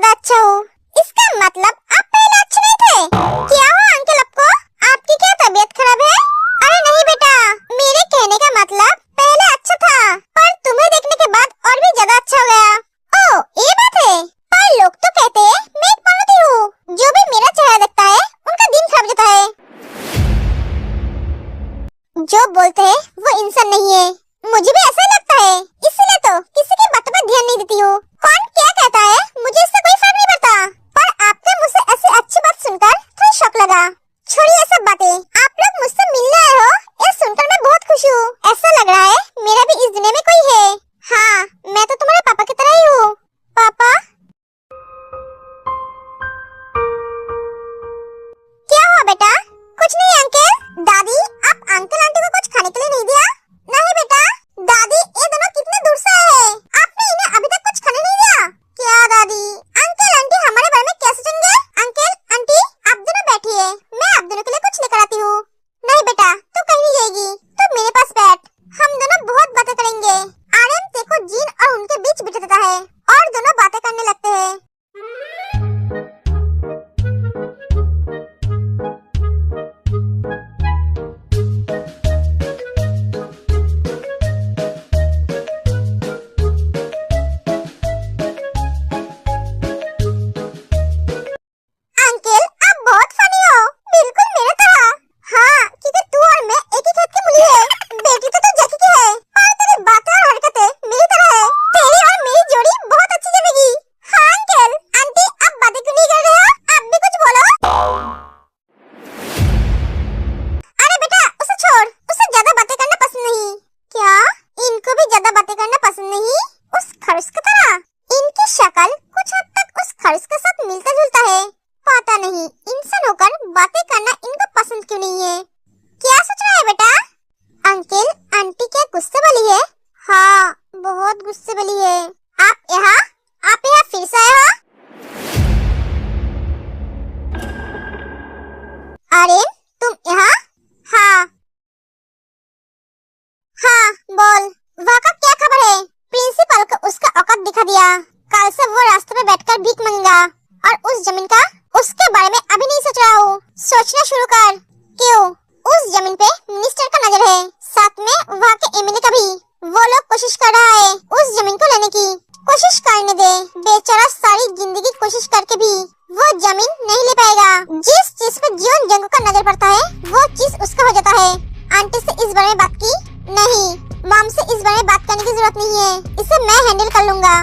ज्यादा अच्छा हूँ। इसका मतलब आप पहले अच्छे नहीं थे। क्या हुआ अंकल आपको? आपकी क्या तबीयत खराब है? अरे नहीं बेटा, मेरे कहने का मतलब पहले अच्छा था पर तुम्हें देखने के बाद और भी ज्यादा अच्छा हो गया। ओह ये बात है। पर लोग तो कहते हैं मैं एक पनौती हूँ। जो भी मेरा चेहरा देखता है उनका दिन खराब जाता है। जो बोलते हैं वो इंसान नहीं है। मुझे भी ऐसा ही लगता है, इसलिए तो किसी की बातों पर ध्यान नहीं देती हूँ। कौन क्या कहता है मुझे इससे कोई फर्क नहीं पड़ता। पर आपके मुझसे ऐसी अच्छी बात सुनकर थोड़ा शौक लगा। छोड़िए ये सब बातें, आप लोग मुझसे मिलने आए हो, ये सुनकर मैं बहुत खुश हूँ। ऐसा लग रहा है मेरा भी इस दुनिया में कोई है। हाँ, मैं तो तुम्हारे पापा की तरह ही हूँ। पापा? क्या हुआ बेटा? कुछ नहीं अंकल। दादी, आप अंकल आंटी को कुछ खाने के लिए नहीं दिया? नहीं बेटा, दादी ये दोनों कितने दूर से आए हैं, आपने इन्हें अभी तक कुछ खाने नहीं दिया क्या? दादी, अंकल आंटी हमारे बारे में क्या सोचेंगे? अंकल आंटी आप दोनों बैठिए, मैं आप दोनों के लिए कुछ लेकर आती हूँ। नहीं बेटा, तू कहीं नहीं जाएगी, तू मेरे पास बैठ, हम दोनों बहुत बातें करेंगे। आर्यन देखो जीन और उनके बीच बिठा देता है और दोनों बातें करने लगते हैं। आर्यन तुम यहाँ? हाँ हाँ बोल, वहाँ का क्या खबर है? प्रिंसिपल को उसका औकात दिखा दिया। कल से वो रास्ते में बैठकर भीख मांगेगा और उस जमीन का उसके बारे में अभी नहीं सोच रहा हूँ, सोचना शुरू कर। क्यों? उस जमीन पे मिनिस्टर का नजर है, साथ में वहाँ के एमएलए का भी। वो लोग कोशिश कर रहा है उस जमीन को लेने की। कोशिश करने दे, बेचारा सारी जिंदगी कोशिश करके भी वो जमीन नहीं ले पाएगा। जिस चीज पे जीवन जंग का नजर पड़ता है वो चीज उसका हो जाता है। आंटी से इस बारे में बात की? नहीं, मॉम से इस बारे में बात करने की जरूरत नहीं है, इसे मैं हैंडल कर लूंगा।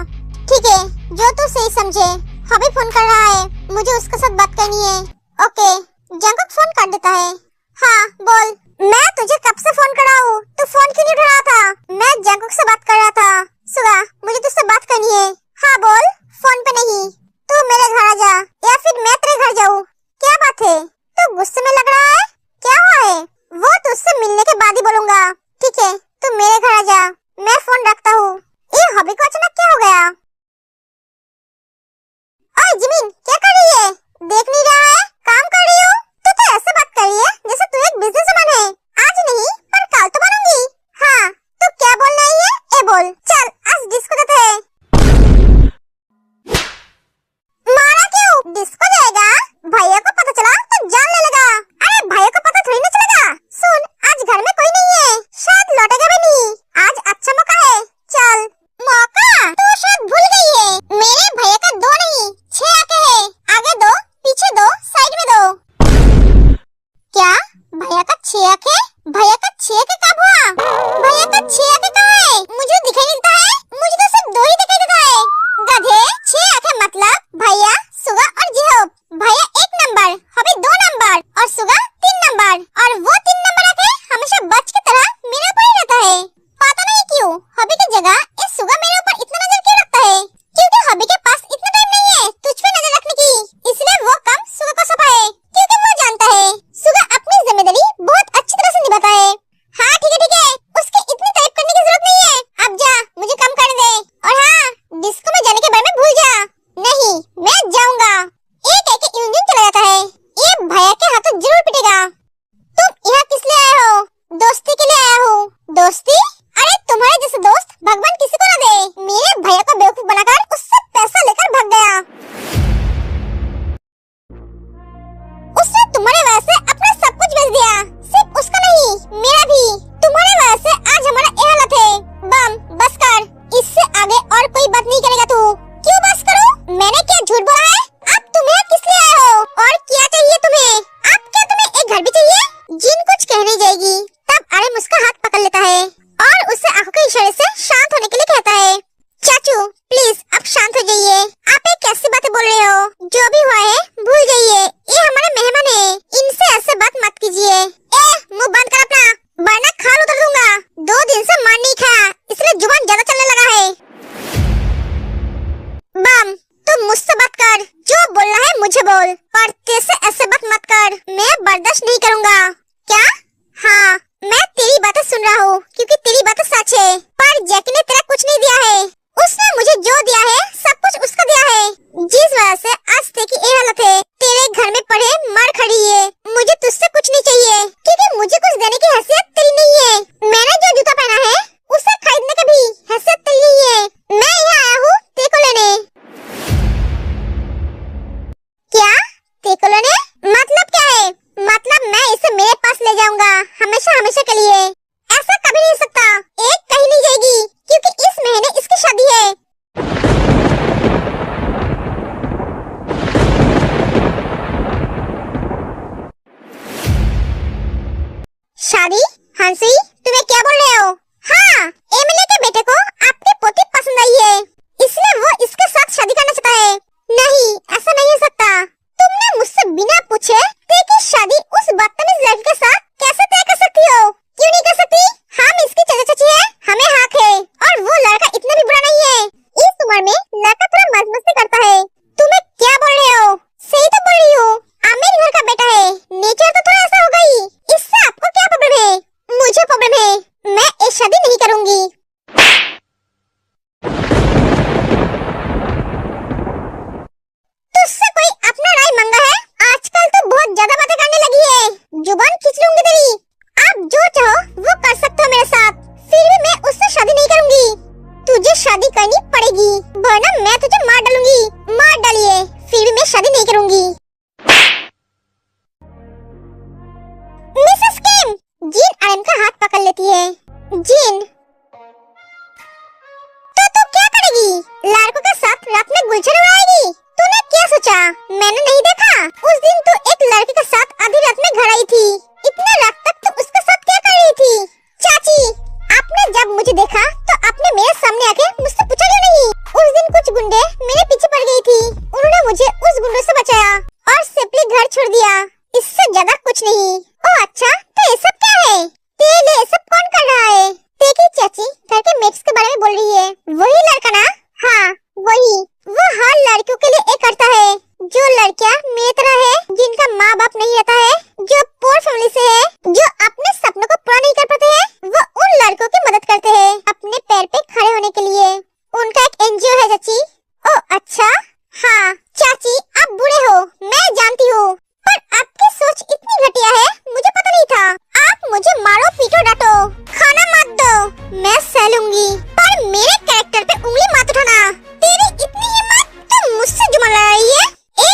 ठीक है, जो तू सही समझे। हबी फोन कर रहा है, मुझे उसके साथ बात करनी है। ओके, जंगकुक फोन कर देता है। हाँ बोल। मैं तुझे कब से फोन कर रहा हूँ, तू फोन क्यों नहीं उठा रहा था? मैं जंगकुक से बात कर रहा था। सुगा, मुझे तुझसे बात करनी है। हाँ बोल। फोन पे नहीं, तू मेरे घर आ जा या फिर मैं तेरे घर जाऊँ। क्या बात है, तू गुस्से में लग रहा है? क्या हुआ है? वो तुझसे मिलने के बाद ही बोलूंगा। ठीक है, तू मेरे घर आ जा, मैं फोन रखता हूँ। ये हबी को अचानक क्या हो गया? ओए जिमिन, क्या कर रही है? देख नहीं रहा है? काम कर रही हूँ। तू तो ऐसे बात कर रही है जैसे तू एक बिजनेसवुमन है। आज नहीं पर कल तो बनूंगी। हाँ, तू क्या बोल रही है? ए बोल, चल आज डिस्को जाते हैं। मारा क्यों? डिस्को जाएगा? भैया को पता चला तो जान ले लेगा। अरे भैया को पता थोड़ी ना चलेगा। सुन, आज घर में कोई नहीं है, शायद लौटेगा भी नहीं। आज अच्छा मौका है, चल। मौका? तू शायद भूल गई है, मेरे भैया का 2 नहीं 6 आंखें हैं। जो भी हुआ है भूल जाइए, ये हमारे मेहमान है, इनसे ऐसे बात मत कीजिए। मुंह बंद कर अपना, वरना खाल उतर दूंगा। 2 दिन से मार नहीं खाया, इसलिए जुबान ज्यादा चलने लगा है। बम, तू मुझसे बात कर, जो बोलना है मुझे बोल, पर तेरे से ऐसे बात मत कर, मैं बर्दाश्त नहीं करूंगा। क्या? हाँ, मैं तेरी बातें सुन रहा हूँ, क्योंकि तेरी बातें सच है, पर जैकी ने तेरा कुछ नहीं दिया है। उसने मुझे जो दिया है सब कुछ उसका दिया है, जिस वजह से आज तक की ये हालत है। तेरे घर में पड़े मर खड़ी है, मुझे तुझसे कुछ नहीं चाहिए, क्योंकि मुझे कुछ देने की हैसियत तेरी नहीं है। मैंने जो जूता पहना है उसे खरीदने की भी हैसियत तेरी नहीं है। मैं यहाँ आया हूँ तेको लेने। क्या? तेको लेने? मतलब क्या है? मतलब मैं इसे मेरे पास ले जाऊंगा हमेशा हमेशा के लिए। ऐसा कभी नहीं हो सकता, एक कहीं नहीं जाएगी, क्योंकि इस महीने इसकी शादी है। शादी? हंसी, तुम्हें क्या बोल रहे हो? हाँ, एमएलए के बेटे को आपकी पोती पसंद आई है, इसलिए वो इसके साथ शादी करना चाहता है। नहीं, ऐसा नहीं हो सकता। तुमने मुझसे बिना पूछे तेरी शादी उस बदतमीज लड़के के साथ कैसे तय कर सकती हो? क्यों नहीं कर सकती? हम इसकी चाचा चाची है, हमें हक है, और वो लड़का इतना भी बुरा नहीं है। इस उम्र में लड़का थोड़ा मौज मस्ती करता है। तुम्हें क्या बोल रहे हो? सही तो बोल रही हो, आमिर घर का बेटा है, नेचर तो थोड़ा ऐसा होगा ही। इससे आपको क्या प्रॉब्लम है? मुझे प्रॉब्लम है, मैं ये शादी नहीं करूंगी। तुझसे कोई अपना राय मांगा है? आजकल तो बहुत ज्यादा बातें करने लगी है, जुबान खींच लूंगी तेरी। आप जो चाहो वो कर सकते हो मेरे साथ, फिर भी मैं उससे शादी नहीं करूंगी। तुझे शादी करनी पड़ेगी, वरना मैं तुझे मार डालूंगी। मार डालिए, फिर भी मैं शादी नहीं करूंगी। मिसेस किम, जीन आर्यन का हाथ पकड़ लेती है। जीन, तो तू क्या करेगी? लड़कों के साथ रात में गुलछन उड़ाएगी? तूने क्या सोचा मैंने नहीं देखा? उस दिन तू एक लड़के के साथ आधी रात में घर आई थी, इतने रात तक तू उसके साथ क्या कर रही थी? चाची, आपने जब मुझे देखा तो आपने मेरे सामने आके मुझसे पूछा क्यों नहीं? उस दिन कुछ गुंडे मेरे पीछे पड़ गई थी, उन्होंने मुझे उस गुंडों से बचाया और सिंपली घर छोड़ दिया, इससे ज्यादा कुछ नहीं। ओह अच्छा, तो ये सब क्या है? तेरे लिए सब कौन कर रहा है? देखी चाची, घर के मेट्स के बारे में बोल रही है, वही लड़का ना? हाँ वही, वो हर लड़कियों के लिए एक करता है, जो लड़कियां मेरी तरह है, जिनका माँ बाप नहीं रहता है, जो पोर फैमिली से है, जो अपने सपनों को पूरा नहीं कर पाते हैं, वो उन लड़कों की मदद करते हैं अपने पैर पे खड़े होने के लिए। उनका एक एनजीओ है चाची। ओह अच्छा, हाँ चाची, आप बुरे हो, मैं जानती हूँ, पर आपकी सोच इतनी घटिया है, मुझे पता नहीं था। आप मुझे मारो पीटो डांटो, खाना मत दो, मैं सह लूंगी, पर मेरे कैरेक्टर पे उंगली मत उठाना। तेरी इतनी हिम्मत, तुम मुझसे जुमला लड़ा रही है?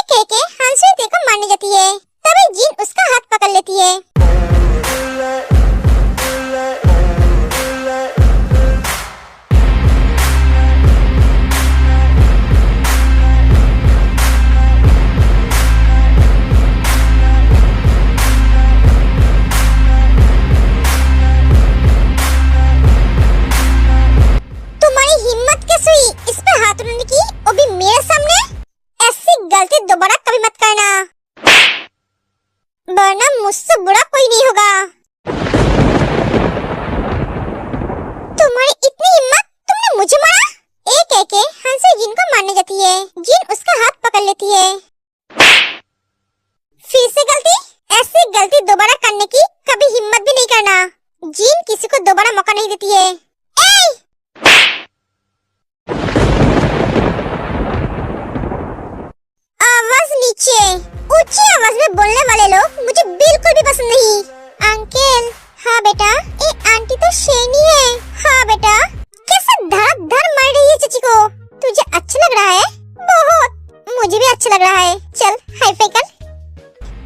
एक हंसी तेरे को मारने जाती है, तभी जीन उसका हाथ पकड़ लेती है। दोबारा कभी मत करना, वरना मुझसे बुरा कोई नहीं होगा। तुम्हारी इतनी हिम्मत, तुमने मुझे मारा? एक हंसी जीन को मारने जाती है, जीन उसका हाथ पकड़ लेती है। फिर से गलती? ऐसी गलती दोबारा करने की कभी हिम्मत भी नहीं करना, जीन किसी को दोबारा मौका नहीं देती है। नीचे ऊंची आवाज में बोलने वाले लोग मुझे बिल्कुल भी पसंद नहीं। अंकल, हाँ बेटा, ये आंटी तो शेरनी है। हाँ बेटा, कैसे धड़ मार रही है चाची को, तुझे अच्छा लग रहा है? बहुत, मुझे भी अच्छा लग रहा है। चल हाई फाई कर।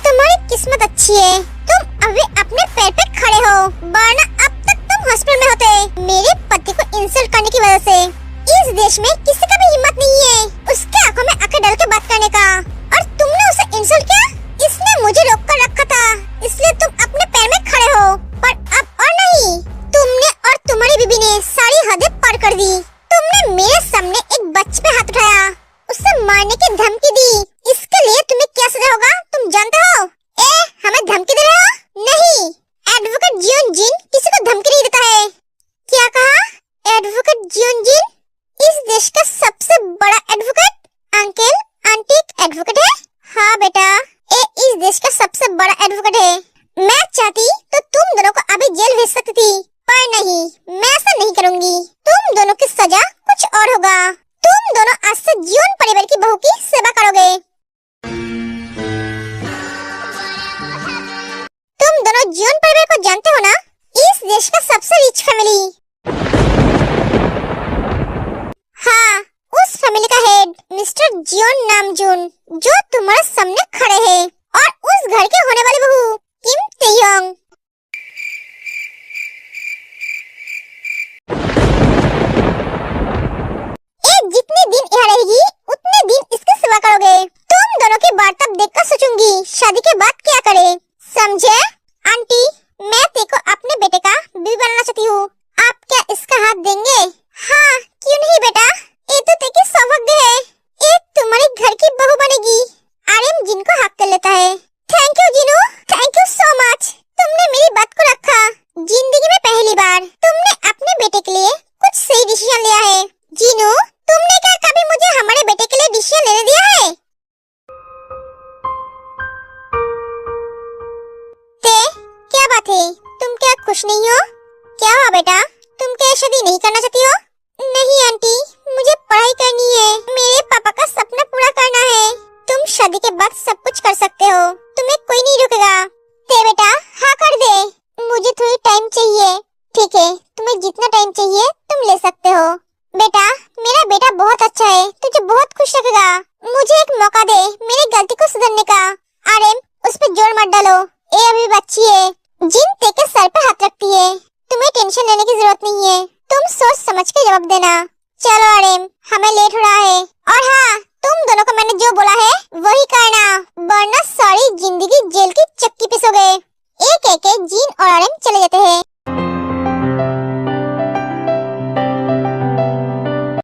तुम्हारी किस्मत अच्छी है, तुम अभी अपने पैर पे खड़े हो, वरना अब तक तुम हॉस्पिटल में होते मेरे पति को इंसल्ट करने की वजह से। इस देश में किसी का भी हिम्मत नहीं है उसके आंखों में आंखें डाल के बात करने का, और तुमने उसे इंसल्ट किया। इसने मुझे रोक कर रखा था, इसलिए तुम अपने पैर में खड़े हो, पर अब और नहीं। तुमने और तुम्हारी बीबी ने सारी हदें पार कर दी। तुमने मेरे सामने एक बच्चे पे हाथ उठाया, उसे मारने की धमकी दी, इसके जो तुम्हारे सामने खड़े हैं और उस घर के होने वाली बहू किम तेयोंग। जितने दिन यहाँ रहेगी उतने दिन इसकी सेवा करोगे। तुम दोनों की वार्तालाप देखकर सोचूंगी शादी के बाद क्या करे, समझे? आंटी, मैं तेको अपने बेटे का बीवी बनाना चाहती हूँ। आप क्या इसका हाथ देंगे? हाँ, क्यों नहीं बेटा, ये तो तेरी सौभाग्य है। ये तुम्हारी घर की बहू बनेगी। आर्यन जिन को हक कर लेता है। Thank you Jinu, thank you so much. तुमने मेरी बात को रखा। जिंदगी में पहली बार तुमने अपने बेटे के लिए कुछ सही डिसीजन लिया है। जिनू, तुमने क्या कभी मुझे हमारे बेटे के लिए डिसीजन लेने दिया है? ते, क्या बात है? तुम क्या खुश नहीं हो? क्या हुआ बेटा, तुम क्या शादी नहीं करना चाहती हो? नहीं आंटी, मुझे पढ़ाई करनी है। मेरे पापा का सपना पूरा करना है। तुम शादी के बाद सब कुछ कर सकते हो, तुम्हें कोई नहीं रोकेगा। ते बेटा, हाँ कर दे, मुझे थोड़ी टाइम चाहिए। ठीक है, तुम्हें जितना टाइम चाहिए तुम ले सकते हो। बेटा, मेरा बेटा बहुत अच्छा है, तुझे बहुत खुश रखेगा। मुझे एक मौका दे मेरी गलती को सुधारने का। आर्यन, उस पे जोर मत डालो, ये अभी बच्ची है। जिन ते के सर पे हाथ रखती है। तुम्हें टेंशन लेने की जरूरत नहीं है, तुम सोच समझ के जवाब देना। चलो आर्यन, हमें लेट हो रहा है। और हाँ, तुम दोनों को मैंने जो बोला है वही करना, वरना सारी जिंदगी जेल की चक्की पिसोगे। एक एक जिन और आर्यन चले जाते हैं।